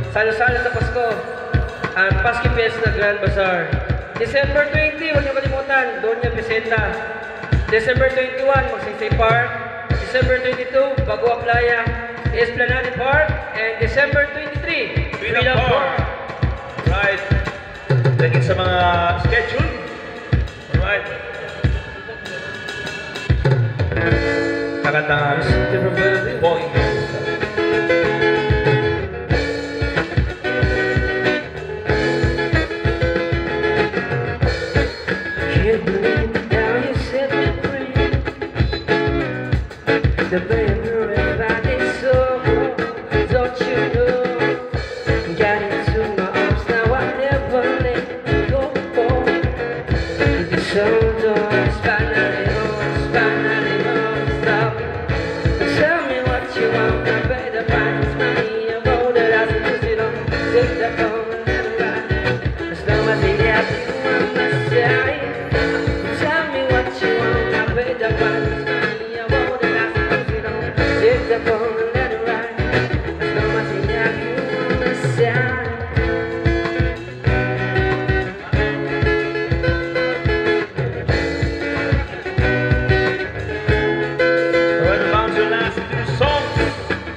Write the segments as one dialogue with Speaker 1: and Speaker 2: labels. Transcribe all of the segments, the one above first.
Speaker 1: Salo-salo sa Pasko. At Paski Fiesta Grand Bazaar. December 20, huwag niyo kalimutan, doon niya presenta. December 21, Magsaysay Park. December 22, Bagua Playa, Esplanade Park. And December 23, Freedom Park.
Speaker 2: Right. Laging sa mga schedule. Alright. Kakatang Boy.
Speaker 1: The paper everybody's so cold, don't you know? Got into my arms, now I never let go. The sun don't finally stop. Tell me what you want, I better find this money. I roll it out and lose it on. Take the phone and ride. As long as they have you on my side. Tell me what you want, I better find this money. Take the phone and let it ride. As long as they have you on the side.
Speaker 2: Alright, about your last two songs.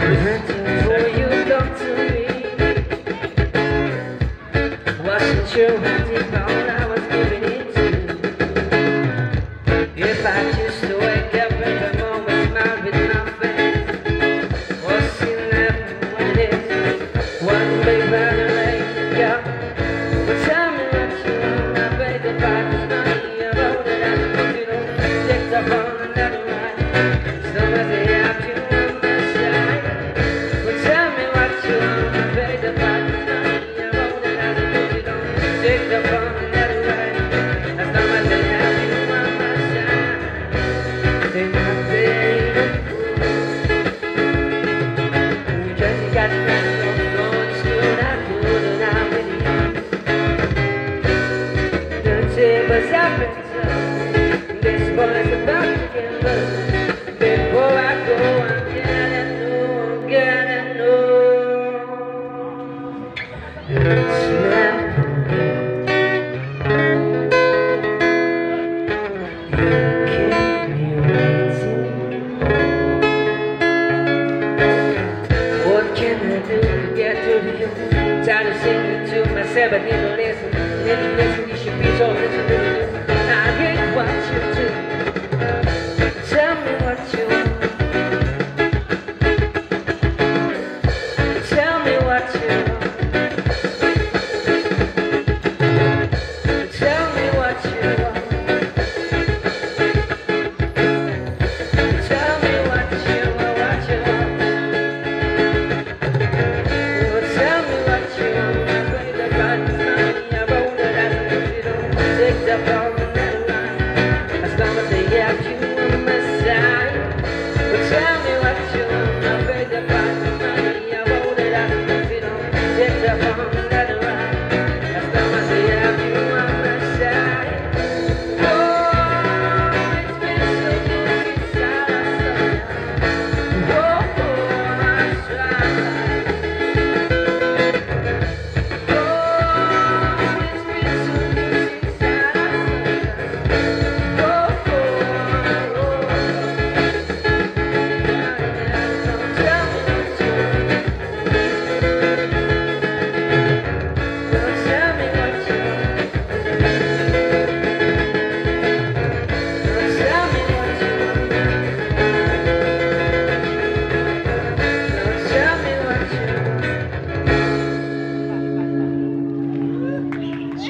Speaker 1: Before you come to me, wasn't sure what deep all I was giving it to. If I choose to wake up every moment, smile with my face. One big brother let you go. But tell me what you want, I beg to buy this money. I wrote it out and put it on. Take the phone and let it ride. So as they have you on my side. But tell me what you want, I beg to buy this money. I wrote it out and put it on. Take the phone and let it ride. As long as they have you on my side. They're not there. You just got to was happening, this boy's about to get loose. Before I go, I'm gonna know. It's meant for me. You keep me waiting. What can I do to get to you? Tired of singing to myself, I need to listen. You should be so listening. I hate what you do. Tell me what you want. Tell me what you want. Tell me what you want. Tell me what you want, what you want. Tell me what you want. I pray that God is mine. I roll it as a take the phone and let it ride. As long as they have you on my side. But tell me what you want, I beg the price of money. I roll it out and put it on. Take the phone and let it ride. As long as they have you on my side. Oh, it's been so good since I saw you. Oh, I tried.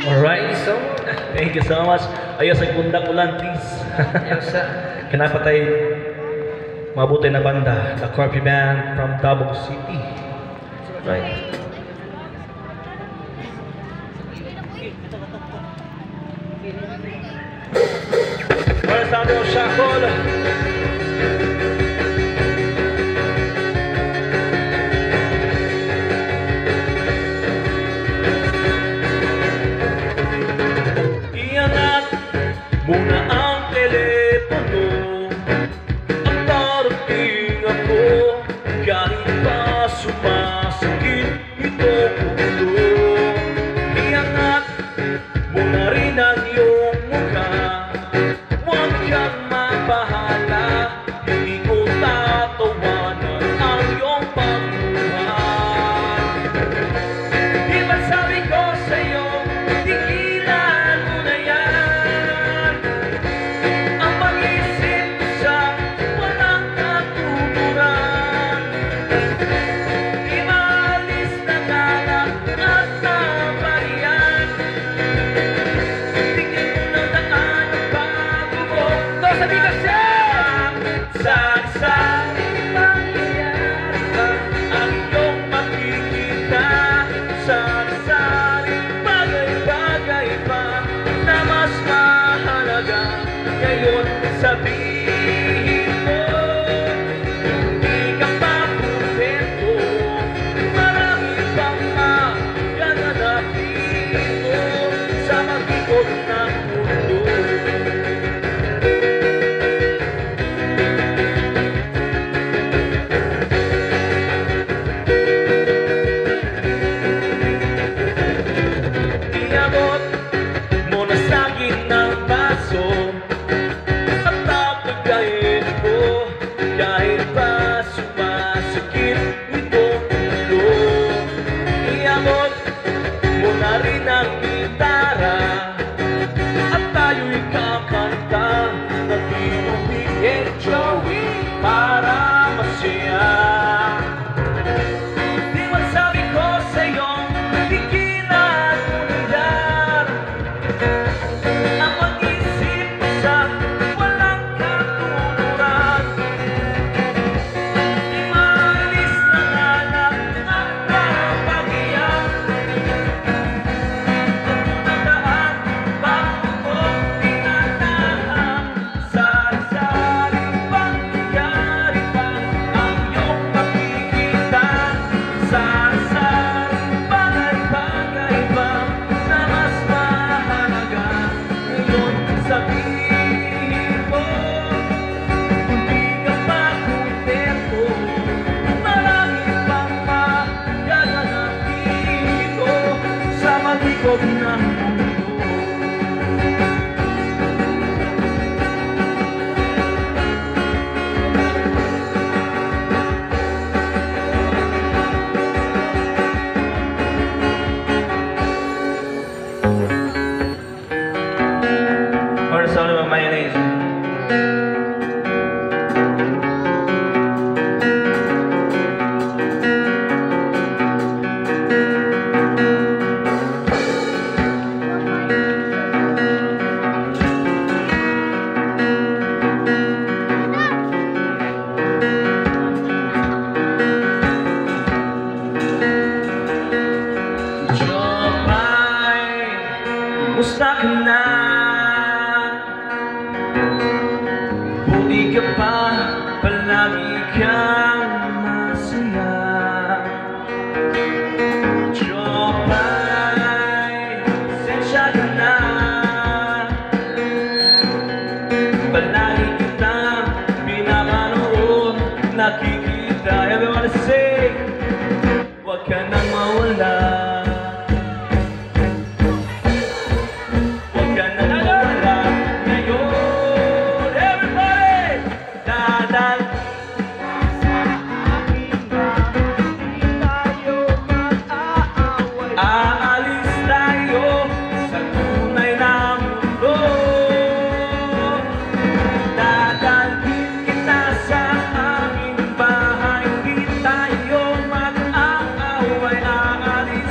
Speaker 2: Alright, thank you so much. Ayos ang kundak ulan, please. Kenapa tayo mabuti na banda, the Corpy Band from Davao City. Right. Where's Sandro Shacol? Muna ang telepono at darating ako kahit pa sumasakit ito sabihin mo, hindi ka pa kontento. Marami pang magaganapin mo sa mag-ikot ng mundo. Iabot mo na sa'kin ng baso at tatagayin ko kahit pa sumasakit itong mundo. Iabot mo na rin ang gitara at tayo'y kakanta ng Pinoy and Joey para masaya. Di masabi ko sa'yo, tigilan mo na yan ang mag-isip mo sa walang katuluran. Di maalis na nga lang ang kapag-iyak at tumataan bago ko tinatahan. Sari-saring pangyayari pa ang iyong makikita. Sari-saring bagay-bagay pa na mas mahalaga. Ngayon sabihin mo, hindi ka pa kontento. Marami pang magaganapin dito sa mag-ikot ng mundo. Or sorry about mayonnaise. Jopay, musta ka na? Buti ka pa, palagi kang masaya. Jopay, sensya ka na. Palagi kitang pinapanood, nakikita. Everyone say, huwag ka nang mawala. Huwag ka nang mawala ngayon. Everybody! Dadal aalis tayo sa tunay na mundo. Dadalhin kita sa aming bahay, di tayo mag-aaway. Aalis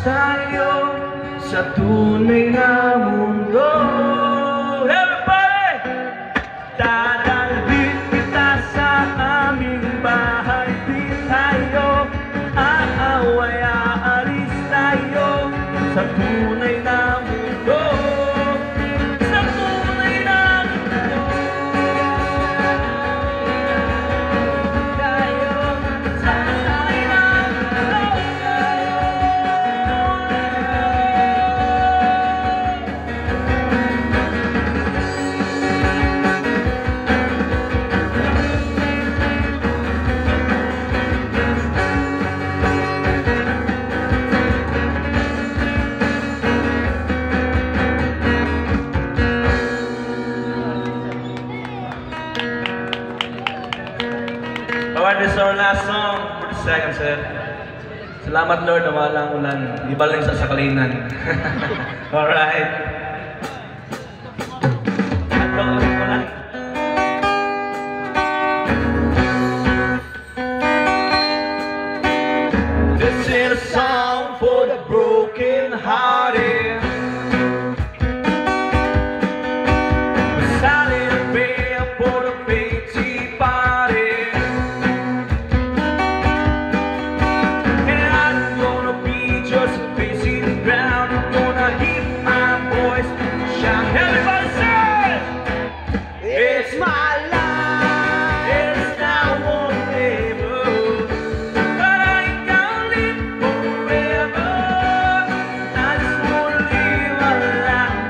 Speaker 2: tayo sa tunay na mundo. Everybody! Dadalhin kita sa aming bahay. Di tayo aaway, aalis tayo sa tunay na mundo. Sa tunay na mundo. Tayo sa tunay na mundo. Alright, this is our last song for the second set. Salamat Lord na wala ang ulan. Di ba lang sa sakalinan? Alright. Ano ang ulan? This is a song for the broken hearted. Silent prayer for the fainty body. And I'm gonna be just facing the ground. I'm gonna hear my voice shout. Everybody say, it's my life. It's now or never. But I ain't gonna live forever. I just wanna live a life.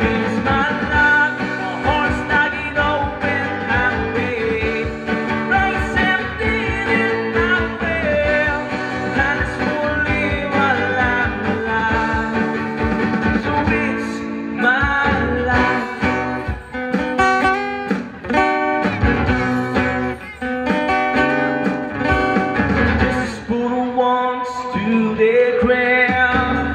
Speaker 2: It's my life, my heart's knocking open highway. Life's empty in my way. I just wanna live a life. So it's my life. This is for the ones to their ground.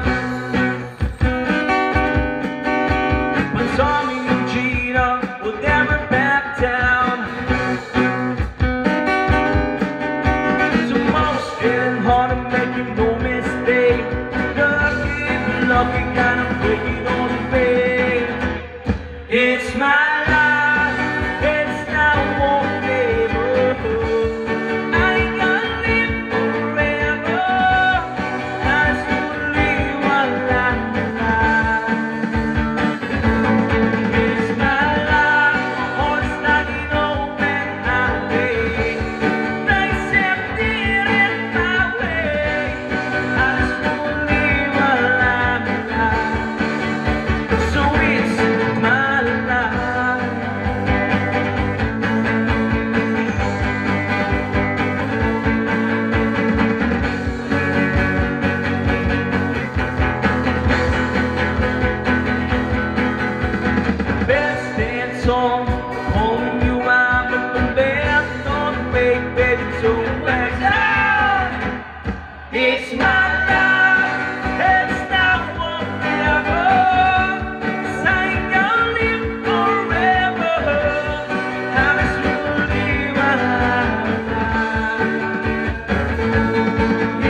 Speaker 2: When Tommy and Gina will never back down. So most getting hard to make you no mistake. Lucky, kind of breaking on the way. It's my life, it's now or never. I ain't gonna live forever. I just wanna live a life. It's my life, my heart's knocking open highway. Life's empty in my way. I just wanna live a life. So it's my life. Best dance song, calling you out, but the best on the way, baby, so back down. It's my life, it's now or never. 'Cause I ain't gonna live forever. I just wanna live a life.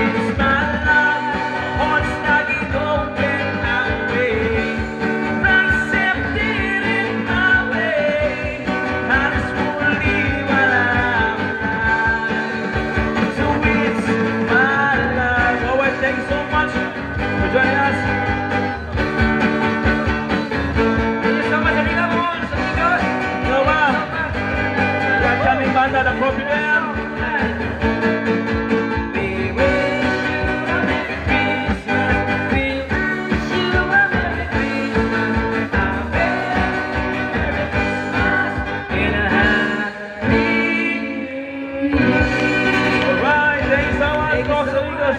Speaker 2: It's my life, my heart's knocking open highway. Life's empty in my way. I just wanna live a life. So it's my life. Alright, thank you so much for joining us. Sama sa nila mo, sa likod. Hello, ma'am. Yan kaming banda, the Trophy Band. We wish you a Merry Christmas. We wish you a Merry Christmas. A Merry Christmas and a Happy New Year. Alright, thanks so much, folks. Amigos.